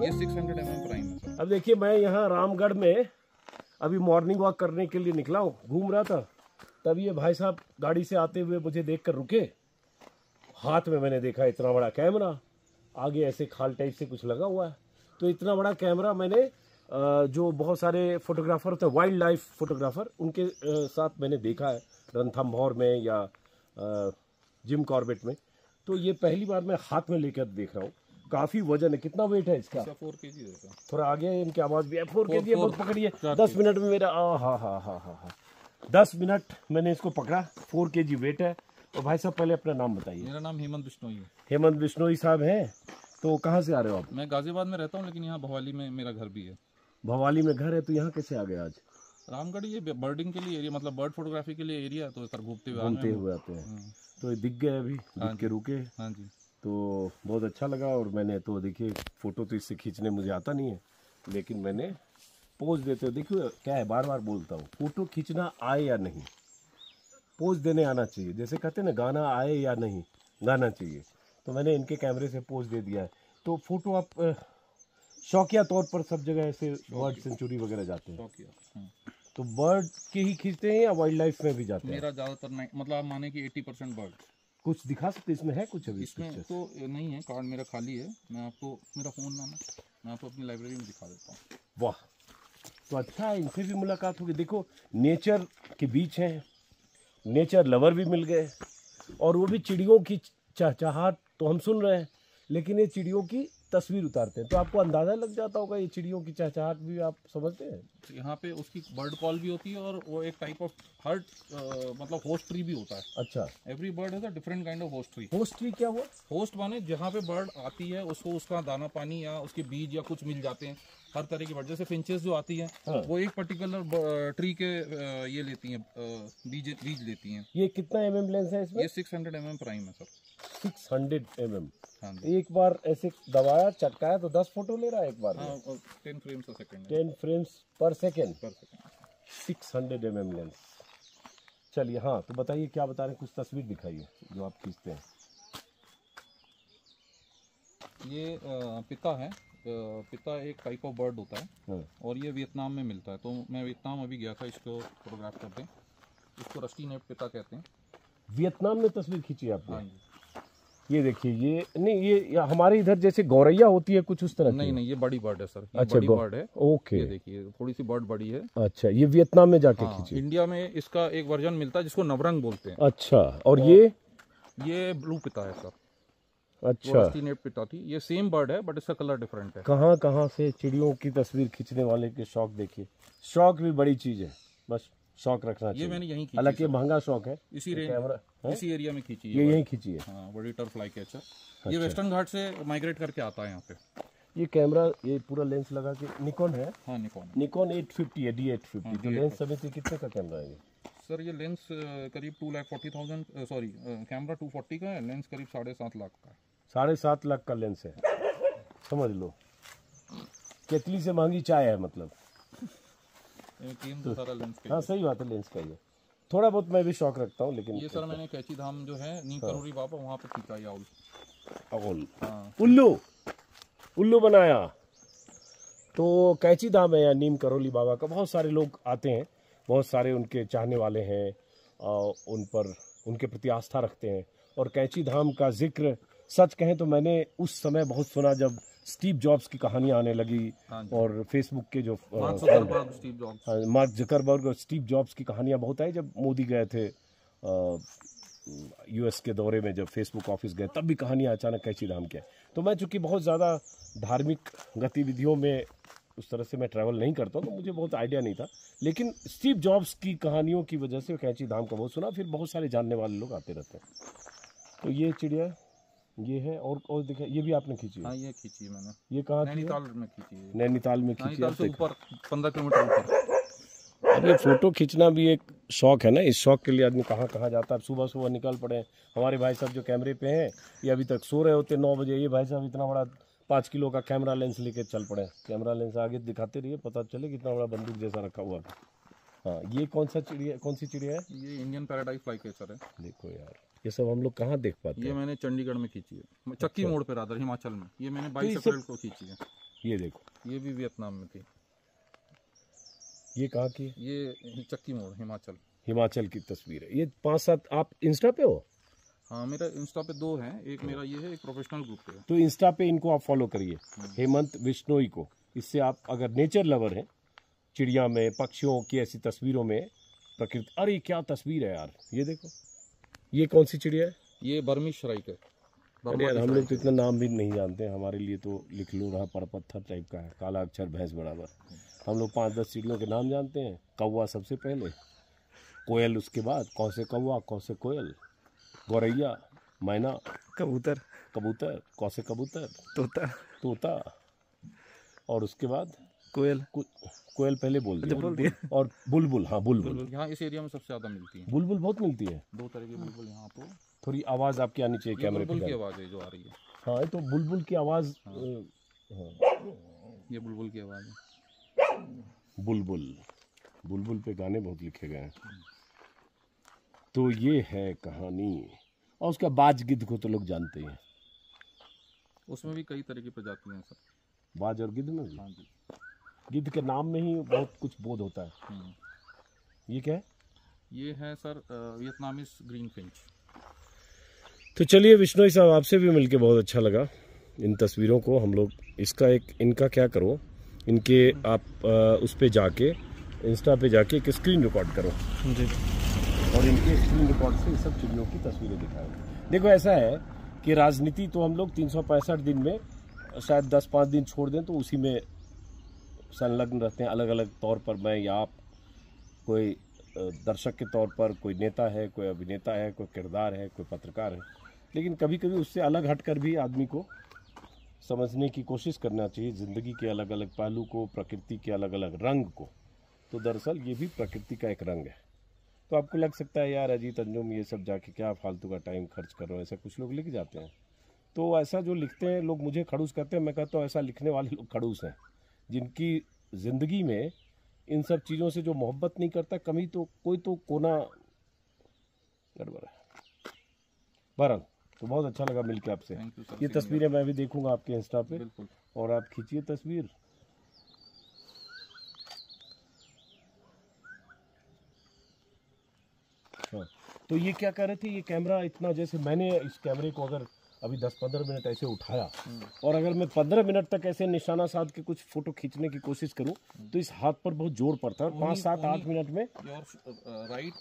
ये 600 mm prime है sir. अब देखिए, मैं यहाँ रामगढ़ में अभी मॉर्निंग वॉक करने के लिए निकला हूँ, घूम रहा था, तब ये भाई साहब गाड़ी से आते हुए मुझे देखकर रुके। हाथ में मैंने देखा इतना बड़ा कैमरा, आगे ऐसे खाल टाइप से कुछ लगा हुआ है। तो इतना बड़ा कैमरा मैंने जो बहुत सारे फोटोग्राफर होते हैं, वाइल्ड लाइफ फोटोग्राफर, उनके साथ मैंने देखा है, रणथंभौर में या जिम कॉर्बेट में। तो ये पहली बार मैं हाथ में लेकर देख रहा हूँ। काफी वजन है, कितना वेट है इसका? 4 kg है। थोड़ा आगे इनकी आवाज भी है। 4 kg बहुत पकड़िए। 10 मिनट में मेरा हा 10 मिनट मैंने इसको पकड़ा। 4 kg वेट है। और भाई साहब पहले अपना नाम बताइए। मेरा नाम हेमंत बिश्नोई है। हेमंत बिश्नोई साहब हैं। तो कहाँ से आ रहे हो आप? मैं गाजियाबाद में रहता हूँ, लेकिन यहाँ भवाली में मेरा घर भी है। भवाली में घर है, तो यहाँ कैसे आ गए आज? रामगढ़ ये बर्डिंग के लिए एरिया, मतलब बर्ड फोटोग्राफी के लिए एरिया है, तो सर घूमते हुए आते हैं। तो ये दिख गए, अभी दिख के रुके। हाँ जी। तो बहुत अच्छा लगा। और मैंने तो देखिए, फोटो तो इससे खींचने मुझे आता नहीं है, लेकिन मैंने पोज देते हुए, देखिए क्या है, बार बार बोलता हूँ, फोटो खींचना आए या नहीं, पोज देने आना चाहिए। जैसे कहते हैं ना, गाना आए या नहीं, गाना चाहिए। तो मैंने इनके कैमरे से पोज दे दिया है। तो फोटो आप शौकिया तौर पर सब जगह ऐसे बर्ड सेंचुरी वगैरह जाते हैं? तो बर्ड के ही खींचते हैं या वाइल्ड लाइफ में भी जाते हैं? मेरा ज़्यादातर मतलब आप माने कि 80% बर्ड। कुछ दिखा सकते इसमें है कुछ? अभी इसमें तो नहीं है, कार्ड मेरा खाली है। मैं आपको, मेरा फ़ोन नाम है, मैं आपको अपनी लाइब्रेरी में दिखा देता हूँ। वाह, तो अच्छा है, इनसे भी मुलाकात होगी। देखो, नेचर के बीच हैं, नेचर लवर भी मिल गए, और वो भी चिड़ियों की चहचहाट तो हम सुन रहे हैं, लेकिन ये चिड़ियों की तस्वीर उतारते हैं। तो आपको अंदाजा लग जाता होगा ये चिड़ियों की चहचहाट भी आप समझते हैं। यहाँ पे उसकी बर्ड कॉल भी होती है, और वो एक टाइप ऑफ हर्ट मतलब होस्ट ट्री भी होता है। अच्छा, every bird has a different kind of host tree. Host tree क्या हुआ? होस्ट माने जहाँ पे बर्ड आती है उसको उसका दाना पानी या उसके बीज या कुछ मिल जाते हैं। हर तरह की बर्ड, जैसे फिंचेस जो आती है, हाँ। वो एक पर्टिकुलर ट्री के ये लेती हैं, बीज लेती हैं। ये कितना mm लेंस है इसमें? ये 600 mm प्राइम है सर। 600 mm। हाँ जी। एक बार ऐसे दबाया, चटकाया तो 10 फोटो ले रहा है एक बार में? हाँ, 10 फ्रेम्स अ सेकंड। 10 फ्रेम्स पर सेकेंड। 600 mm lens. चलिए, हाँ, तो बताइए क्या बता रहे हैं, कुछ तस्वीर दिखाइए जो आप खींचते हैं। ये पिता है। पिता एक टाइप ऑफ बर्ड होता है, और ये वियतनाम में मिलता है। तो मैं वियतनाम अभी गया था इसको फोटोग्राफ करते। इसको रस्टी नेट पिता कहते हैं। वियतनाम में तस्वीर खींची आपने? हाँ जी। ये देखिए, ये नहीं, ये हमारे इधर जैसे गौरैया होती है कुछ उस तरह की? नहीं, ये बड़ी बर्ड है सर। ये अच्छा, बड़ी बर्ड है। ओके। ये देखिए, थोड़ी सी बर्ड बड़ी है। अच्छा, ये वियतनाम में जाके हाँ, खींची? इंडिया में इसका एक वर्जन मिलता है जिसको नवरंग बोलते हैं। अच्छा, और ये ब्लू पिता है सर। अच्छा, नेट पिता थी। ये सेम बर्ड है, बट इसका कलर डिफरेंट है। कहाँ कहाँ से चिड़ियों की तस्वीर खींचने वाले के शौक देखिए। शौक भी बड़ी चीज है, बस शौक रखना चाहिए। ये मैंने यहीं खींची। हालांकि महंगा शौक है। इसी एरिया में खींची। ये यहीं खींची है? हाँ, बड़ी टर्फ फ्लाई कैचर। ये वेस्टर्न घाट से माइग्रेट करके आता है यहाँ पे। ये कैमरा, ये पूरा लेंस लगा के निकॉन है? हाँ, निकॉन 850 है, D850। तो लेंस समेत कितने का कैमरा है ये? सर ये लेंस करीब 2,40,000, सॉरी, कैमरा 240 का है, लेंस करीब 7.5 लाख का है। 7.5 लाख का लेंस है, समझ लो। केतली से महंगी चाय है मतलब। तो सारा लेंस का। हाँ, सही बात है, लेंस का ही है। थोड़ा बहुत मैं भी शौक रखता हूँ, लेकिन ये सर मैंने कैची धाम जो है नीम करोली बाबा, वहाँ पे खींचा ये आउल। हाँ। उल्लू बनाया। तो कैची धाम है या नीम करोली बाबा का, बहुत सारे लोग आते हैं, बहुत सारे उनके चाहने वाले हैं, उन पर उनके प्रति आस्था रखते हैं। और कैची धाम का जिक्र सच कहें तो मैंने उस समय बहुत सुना, जब स्टीव जॉब्स की कहानियां आने लगी, और फेसबुक के जो मार्क जुकरबर्ग और स्टीव जॉब्स की कहानियां बहुत आई। जब मोदी गए थे यूएस के दौरे में, जब फेसबुक ऑफिस गए, तब भी कहानियां अचानक कैची धाम की। तो मैं चूंकि बहुत ज़्यादा धार्मिक गतिविधियों में उस तरह से मैं ट्रैवल नहीं करता हूँ, तो मुझे बहुत आइडिया नहीं था। लेकिन स्टीव जॉब्स की कहानियों की वजह से कैची धाम का बहुत सुना, फिर बहुत सारे जानने वाले लोग आते रहते हैं। तो ये चिड़िया ये है, और देखा, ये भी आपने खींची है? हाँ, ये खींची है मैंने। ये कहाँ की? नैनीताल में खींची है। नैनीताल में खींची है, ऊपर 15 किलोमीटर ऊपर। अब ये फोटो खींचना भी एक शौक है ना, इस शौक के लिए आदमी कहाँ कहाँ जाता है। सुबह सुबह निकल पड़े। हमारे भाई साहब जो कैमरे पे हैं, ये अभी तक सो रहे होते 9 बजे। ये भाई साहब इतना बड़ा 5 किलो का कैमरा लेंस लेके चल पड़े। कैमरा लेंस आगे दिखाते रहिए, पता चले कितना बड़ा बंदूक जैसा रखा हुआ है। हाँ, ये कौन सी चिड़िया है? ये इंडियन पैराडाइज फ्लाई कैचर है। देखो यार, ये सब हम लोग कहाँ देख पाते हैं? ये मैंने चंडीगढ़ में खींची है, चक्की मोड़ पे, रादर हिमाचल में। ये मैंने 22 अप्रैल को खींची है। ये देखो, ये भी वियतनाम में थी। ये कहाँ की है? ये चक्की मोड़, हिमाचल। हिमाचल की तस्वीर है। ये 5-7 आप इंस्टा पे हो? हाँ, मेरा इंस्टा पे 2 हैं, एक मेरा ये है, एक प्रोफेशनल ग्रुप पे है। तो इंस्टा पे इनको आप फॉलो करिए, हेमंत बिश्नोई को। इससे आप अगर नेचर लवर हैं, चिड़िया में, पक्षियों की ऐसी तस्वीरों में, प्रकृति। अरे क्या तस्वीर है यार, ये देखो। ये कौन सी चिड़िया है? ये बर्मिश श्राइक है। अरे यार, हम लोग तो इतना नाम भी नहीं जानते हैं। हमारे लिए तो लिख लो रहा पर पत्थर टाइप का है, काला अक्षर भैंस बराबर। हम लोग 5-10 चिड़ियों के नाम जानते हैं। कौवा सबसे पहले, कोयल उसके बाद, कौन से कौवा, कौन से कोयल, गौरैया, मैना, कबूतर, कबूतर, कौन से कबूतर, तोता, तोता, और उसके बाद कोयल। कोयल पहले बोल बोल दिया। दिया। और बुलबुल, हाँ बुलबुल। यहाँ इस एरिया में सबसे ज्यादा मिलती है। बुलबुल बहुत मिलती है। 2 तरह की बुलबुल यहाँ पे। थोड़ी आवाज आपकी आनी चाहिए कैमरे पे। बुलबुल की आवाज है जो आ रही है। हाँ, तो बुलबुल की आवाज। ये बुलबुल की आवाज है। बुलबुल, बुलबुल पे गाने बहुत लिखे गए हैं। तो ये है कहानी। और उसका बाज गिद्ध को तो लोग जानते ही हैं। उसमें भी कई तरह की प्रजातियां हैं सर। बाज और गिद्ध में भी? हाँ जी। गिद्ध के नाम में ही बहुत कुछ बोध होता है। ये क्या है? ये है सर वियतनामीज ग्रीन फिंच। तो चलिए बिश्नोई साहब, आपसे भी मिलके बहुत अच्छा लगा। इन तस्वीरों को हम लोग, इसका एक, इनका क्या करो, इनके आप उस पे जाके, इंस्टा पे जाके एक स्क्रीन रिकॉर्ड करो जी, और इनके स्क्रीन रिकॉर्ड से सब चिड़ियों की तस्वीरें दिखाएं। देखो ऐसा है कि राजनीति तो हम लोग 365 दिन में शायद 10-5 दिन छोड़ दें तो उसी में संलग्न रहते हैं, अलग अलग तौर पर। मैं या आप, कोई दर्शक के तौर पर, कोई नेता है, कोई अभिनेता है, कोई किरदार है, कोई पत्रकार है। लेकिन कभी कभी उससे अलग हटकर भी आदमी को समझने की कोशिश करना चाहिए ज़िंदगी के अलग अलग पहलू को, प्रकृति के अलग अलग रंग को। तो दरअसल ये भी प्रकृति का एक रंग है। तो आपको लग सकता है यार अजीत अंजुम ये सब जाके क्या फालतू का टाइम खर्च कर रहे हो, ऐसा कुछ लोग लिख जाते हैं। तो ऐसा जो लिखते हैं लोग, मुझे खड़ूस कहते हैं। मैं कहता हूँ ऐसा लिखने वाले लोग खड़ूस हैं, जिनकी ज़िंदगी में इन सब चीज़ों से जो मोहब्बत नहीं करता, कमी तो कोई तो कोना गड़बड़ है। बहरहाल, तो बहुत अच्छा लगा मिलके आपसे। Thank you sir. ये तस्वीरें मैं भी देखूंगा आपके इंस्टा पे। बिल्कुल। और आप खींचिए तस्वीर। हाँ, तो ये क्या कर रहे थे, ये कैमरा इतना, जैसे मैंने इस कैमरे को अगर अभी 10-15 मिनट ऐसे उठाया और अगर मैं 15 मिनट तक ऐसे निशाना साध के कुछ फोटो खींचने की कोशिश करूं तो इस हाथ पर बहुत जोर पड़ता है। 5-7-8 मिनट में योर राइट,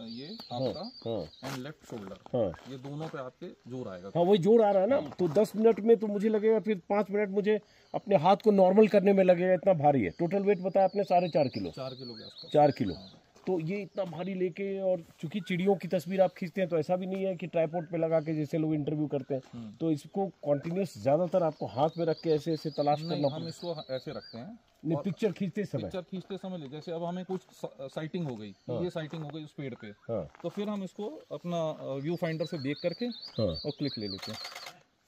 ये आपका एंड लेफ्ट शोल्डर, हाँ ये दोनों पे आपके जोर आएगा। हाँ, वही जोर आ रहा है ना। तो 10 मिनट में तो मुझे लगेगा, फिर 5 मिनट मुझे अपने हाथ को नॉर्मल करने में लगेगा। इतना भारी है। टोटल वेट बताया आपने 4.5 किलो, 4 किलो के आसपास। 4 किलो। तो ये इतना भारी लेके, और चूंकि चिड़ियों की तस्वीर आप खींचते हैं तो ऐसा भी नहीं है कि ट्राइपॉड पे लगा के जैसे लोग इंटरव्यू करते हैं। तो इसको कॉन्टिन्यूस ज्यादातर आपको हाथ में रख के ऐसे ऐसे तलाश करना हम इसको ऐसे रखते हैं। नहीं, पिक्चर खींचते समय, पिक्चर खींचते समय जैसे अब हमें कुछ साइटिंग हो गई, ये साइटिंग हो गई उस पेड़ पे, हाँ तो फिर हम इसको अपना व्यू फाइंडर से देख करके हाँ। और क्लिक ले लेते हैं।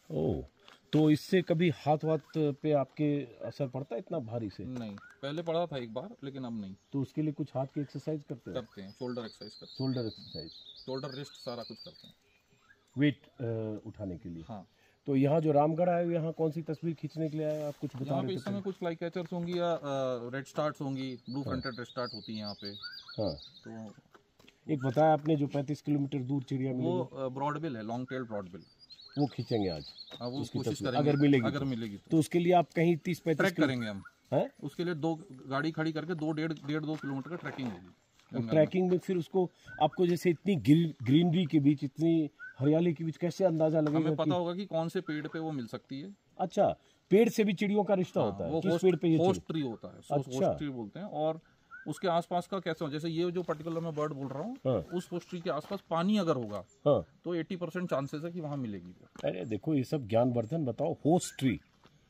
ओह, तो इससे कभी हाथ वाथ पे आपके असर पड़ता है इतना भारी से? नहीं, पहले पड़ा था एक बार, लेकिन अब नहीं। तो उसके लिए कुछ हाथ की एक्सरसाइज करते हैं? करते हैं, शोल्डर एक्सरसाइज करते शोल्डर एक्सरसाइज, हैं, शोल्डर रिस्ट सारा कुछ करते हैं, वेट उठाने के लिए। हाँ। तो यहाँ जो रामगढ़ आए, यहाँ कौन सी तस्वीर खींचने के लिए आए, आप कुछ बता यहाँ पे रहे इस थे? समय कुछ फ्लाई कैचर्स होंगी या रेड स्टार्ट्स होंगी, ब्लू फ्रंटेड रेड स्टार्ट होती है यहाँ पे। हाँ, तो एक बताया आपने जो 35 किलोमीटर दूर चिड़िया मिलेगी, वो ब्रॉडबिल है, लॉन्ग टेल ब्रॉडबिल। वो खींचेंगे आज। वो उसकी कोशिश तस्वीर करेंगे, अगर मिलेगी तो तो उसके लिए आप कहीं 30-35 ट्रैक करेंगे हम। है? उसके लिए 2 गाड़ी खड़ी करके 2 किलोमीटर का ट्रैकिंग होगी। और ट्रैकिंग में फिर उसको, आपको जैसे इतनी ग्रीनरी के बीच, इतनी हरियाली के बीच कैसे अंदाजा लगेगा? हमें पता होगा कि कौन से पेड़ पे वो मिल सकती है। अच्छा, पेड़ से भी चिड़ियों का रिश्ता होता है? वो किस पेड़ पे ये होस्ट ट्री होता है, अच्छा। होस्ट ट्री बोलते हैं। और उसके आसपास का कैसे हो, जैसे ये जो पर्टिकुलर मैं बर्ड बोल रहा हूँ, हाँ। उस होस्ट ट्री के आसपास पानी अगर होगा हाँ, तो 80% चांसेस है कि वहाँ मिलेगी वो। अरे देखो ये सब ज्ञानवर्धन। बताओ, होस्ट ट्री,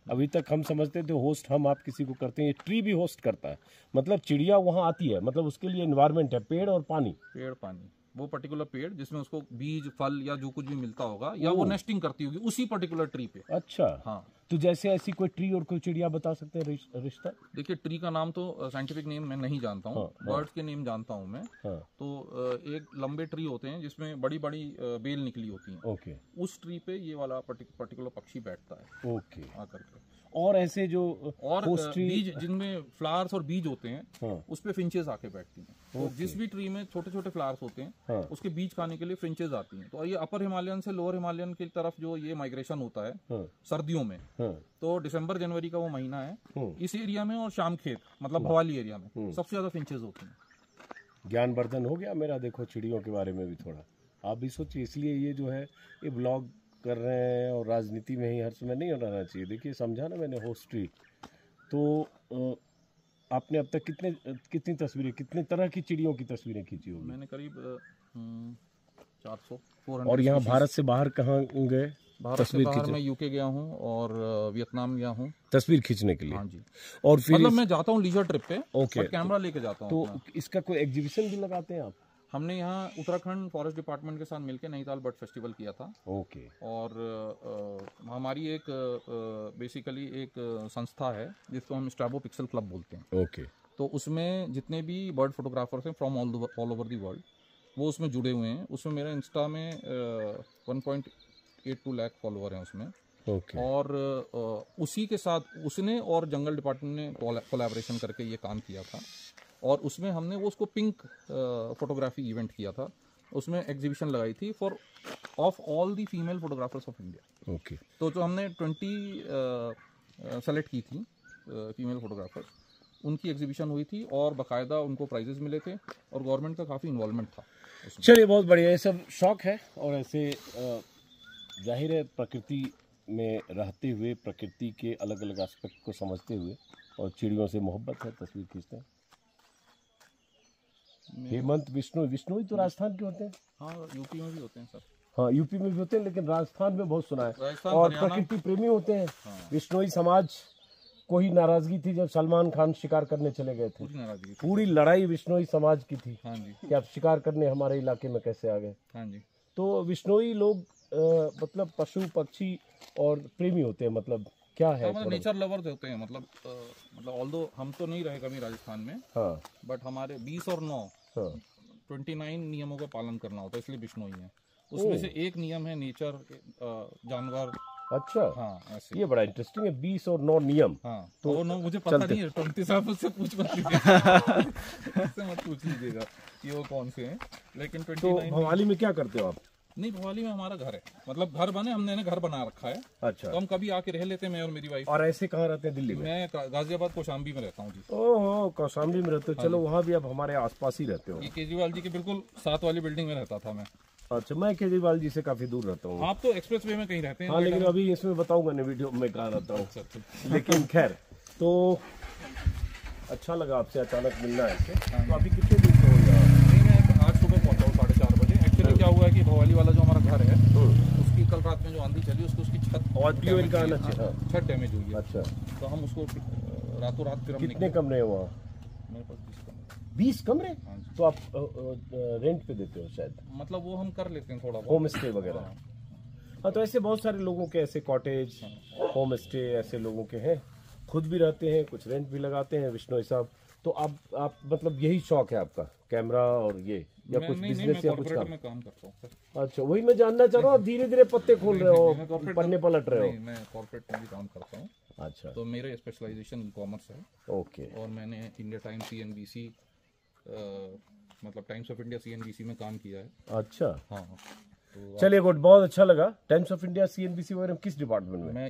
अभी तक हम समझते थे होस्ट हम आप किसी को करते हैं, ये ट्री भी होस्ट करता है। मतलब चिड़िया वहाँ आती है, मतलब उसके लिए एनवायरनमेंट है, पेड़ और पानी। पेड़ पानी, वो पर्टिकुलर पेड़ जिसमें उसको बीज फल या जो कुछ भी मिलता होगा, या वो नेस्टिंग करती होगी उसी पर्टिकुलर ट्री पे। अच्छा, हाँ, तो जैसे ऐसी कोई ट्री और कोई चिड़िया बता सकते हैं रिश्ता? देखिए, ट्री का नाम तो साइंटिफिक नेम मैं नहीं जानता हूँ, बर्ड्स के नेम जानता हूँ मैं। तो एक लंबे ट्री होते हैं जिसमें बड़ी बड़ी बेल निकली होती हैं। ओके। उस ट्री पे ये वाला पर्टिकुलर पक्षी बैठता है। ओके। आकर के। और ऐसे जो और बीज जिनमें फ्लावर्स और बीज होते हैं, उस पे फिंचेस आके बैठती हैं। तो जिस भी ट्री में छोटे छोटे फ्लावर्स होते हैं, उसके बीज खाने के लिए फिंचेस आती हैं। तो ये अपर हिमालयन से लोअर हिमालयन की तरफ जो ये माइग्रेशन होता है सर्दियों में, तो दिसंबर जनवरी का वो महीना है, इस एरिया में और शामखेत मतलब भवाली एरिया में सबसे ज्यादा फिंचेस होती हैं। ज्ञानवर्धन हो गया मेरा, देखो चिड़ियों के बारे में भी थोड़ा आप भी सोचिए। इसलिए ये जो है ये ब्लॉग कर रहे हैं और राजनीति में ही हर समय नहीं रहना चाहिए। देखिए समझा ना मैंने, होस्ट्री। तो आपने अब तक कितनी तस्वीरें, कितने तरह की चिड़ियों की तस्वीरें खींची होगी? मैंने करीब 400। और यहाँ भारत से बाहर कहाँ गए? भारत से बाहर मैं यूके गया हूँ और वियतनाम गया हूँ तस्वीर खींचने के लिए। हाँ जी। और फिर मतलब मैं जाता हूँ लीजर ट्रिप पे, ओके, कैमरा लेके जाता हूँ। तो इसका कोई एग्जीबिशन भी लगाते हैं आप? हमने यहाँ उत्तराखंड फॉरेस्ट डिपार्टमेंट के साथ मिलकर नैनीताल बर्ड फेस्टिवल किया था। ओके। और हमारी एक बेसिकली एक संस्था है जिसको हम स्ट्रैबो पिक्सल क्लब बोलते हैं। ओके। तो उसमें जितने भी बर्ड फोटोग्राफर्स हैं from all over the world, वो उसमें जुड़े हुए हैं। उसमें मेरा इंस्टा में 1.82 लाख फॉलोअर हैं उसमें। ओके। और उसी के साथ उसने और जंगल डिपार्टमेंट ने कोलैबोरेशन करके ये काम किया था। और उसमें हमने वो उसको पिंक फोटोग्राफी इवेंट किया था। उसमें एग्जीबिशन लगाई थी for of all the female photographers of India. Okay. तो जो हमने 20 सेलेक्ट की थी फीमेल फोटोग्राफर्स, उनकी एग्जीबिशन हुई थी और बाकायदा उनको प्राइजेस मिले थे और गवर्नमेंट का काफ़ी इन्वॉल्वमेंट था। चलिए बहुत बढ़िया, ये सब शौक है। और ऐसे जाहिर है प्रकृति में रहते हुए, प्रकृति के अलग अलग एस्पेक्ट को समझते हुए और चिड़ियों से मोहब्बत है, तस्वीर खींचते हैं। हेमंत विश्नोई तो राजस्थान के होते हैं। हाँ, यूपी में भी होते हैं सर। हाँ, यूपी में भी होते हैं, लेकिन राजस्थान में बहुत सुना है। राजस्थान, और हरियाणा। प्रकृति प्रेमी होते हैं। विश्नोई समाज को ही नाराजगी थी जब सलमान खान शिकार करने चले गए थे। पूरी लड़ाई विश्नोई समाज की थी। हाँ जी। कि आप शिकार करने हमारे इलाके में कैसे आ गए। हाँ जी। तो विश्नोई लोग मतलब पशु पक्षी और प्रेमी होते हैं, मतलब क्या है, मतलब नेचर लवर्स होते हैं। मतलब ऑल्दो हम तो नहीं रहे कभी राजस्थान में, हाँ, बट हमारे 20 और 9 29 नियमों का पालन करना होता है, इसलिए बिश्नोई है। उसमें से एक नियम है नेचर, जानवर। अच्छा, हाँ, ऐसे। ये बड़ा इंटरेस्टिंग है, 20 और 9 नियम। हाँ, तो वो 9 मुझे पता नहीं है। 20 आप मुझसे पूछ मत लीजिएगा कि वो कौन से हैं, लेकिन 29। तो भवाली में क्या करते हो आप? नहीं, भवाली में हमारा घर है, मतलब घर बने, हमने घर बना रखा है। अच्छा। तो हम कभी आके रह लेते हैं, मैं और मेरी वाइफ। और ऐसे कहाँ रहते हैं दिल्ली में? मैं गाजियाबाद कौशाम्बी में रहता हूँ जी। ओहो, कौशाम्बी में रहते हो। चलो वहाँ भी आप हमारे आसपास ही रहते हो। ये केजरीवाल जी के बिल्कुल साथ वाली बिल्डिंग में रहता था मैं। अच्छा, मैं केजरीवाल जी से काफी दूर रहता हूँ। आप तो एक्सप्रेस वे में कहीं रहते हैं। हाँ, लेकिन अभी इसमें बताऊंगा ना वीडियो में कहाँ रहता हूँ। लेकिन खैर, तो अच्छा लगा आपसे अचानक मिलना है। तो अभी कितने दिन से हो गया? नहीं, मैं आज सुबह पहुंचा हूँ 4:30 बजे। एक्चुअली क्या हुआ है कि भवाली वाला जो हमारा घर है, उसकी कल रात में जो आंधी चली, उसकी छत ऑडियो इनका आना चाहिए। छत डैमेज हुई है। अच्छा, तो हम उसको रातों रात फिर हम कितने कमरे हैं वहाँ? मेरे पास 20 कमरे। 20 कमरे? हाँ जी। तो आप रेंट पे देते हो शायद, मतलब वो हम कर लेते हैं थोड़ा बहुत। होम स्टे वगैरह। हाँ, तो ऐसे बहुत सारे लोगों के ऐसे कॉटेज, होम स्टे ऐसे लोगों के हैं, खुद भी रहते हैं, कुछ रेंट भी लगाते हैं। विश्नोई साहब, तो आप मतलब यही शौक है आपका, कैमरा और ये, या कुछ बिजनेस या कुछ काम? मैं काम करता हूँ सर। अच्छा, वही मैं जानना चाह रहा हूँ। आप धीरे धीरे पत्ते खोल रहे हो, पन्ने पलट रहे हो। मैं कॉर्पोरेट में भी काम करता हूँ। अच्छा, तो मेरे स्पेशलाइजेशन ई कॉमर्स है। ओके। और मैंने इंडिया टाइम्स CNBC मतलब टाइम्स ऑफ इंडिया CNBC में काम किया है। अच्छा, हाँ। तो चलिए गुड, बहुत अच्छा लगा। टाइम्स ऑफ इंडिया CNBC वगैरह किस डिपार्टमेंट में? मैं ई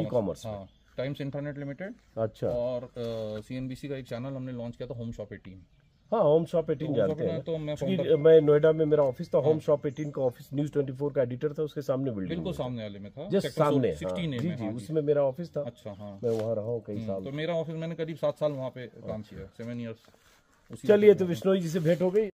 कॉमर्स। हाँ, टाइम्स इंटरनेट लिमिटेड। अच्छा। और CNBC का एक चैनल हमने लॉन्च किया था, होम शॉप 18। हाँ, होम शॉप 18 जानते हैं। तो मैं नोएडा में मेरा ऑफिस था। होम शॉप 18 का ऑफिस न्यूज़ 24 का एडिटर था, उसके सामने बिल्डिंग, बिल्कुल सामने वाले में था, जस्ट सामने। 16 जी जी, उसमें मेरा ऑफिस था। अच्छा, हाँ। मैं वहाँ रहा हूँ कई साल। तो मेरा ऑफिस, मैंने करीब 7 साल वहाँ पे काम किया, 7 इयर्स। चलिए, तो विश्नोई जी से भेंट हो गई।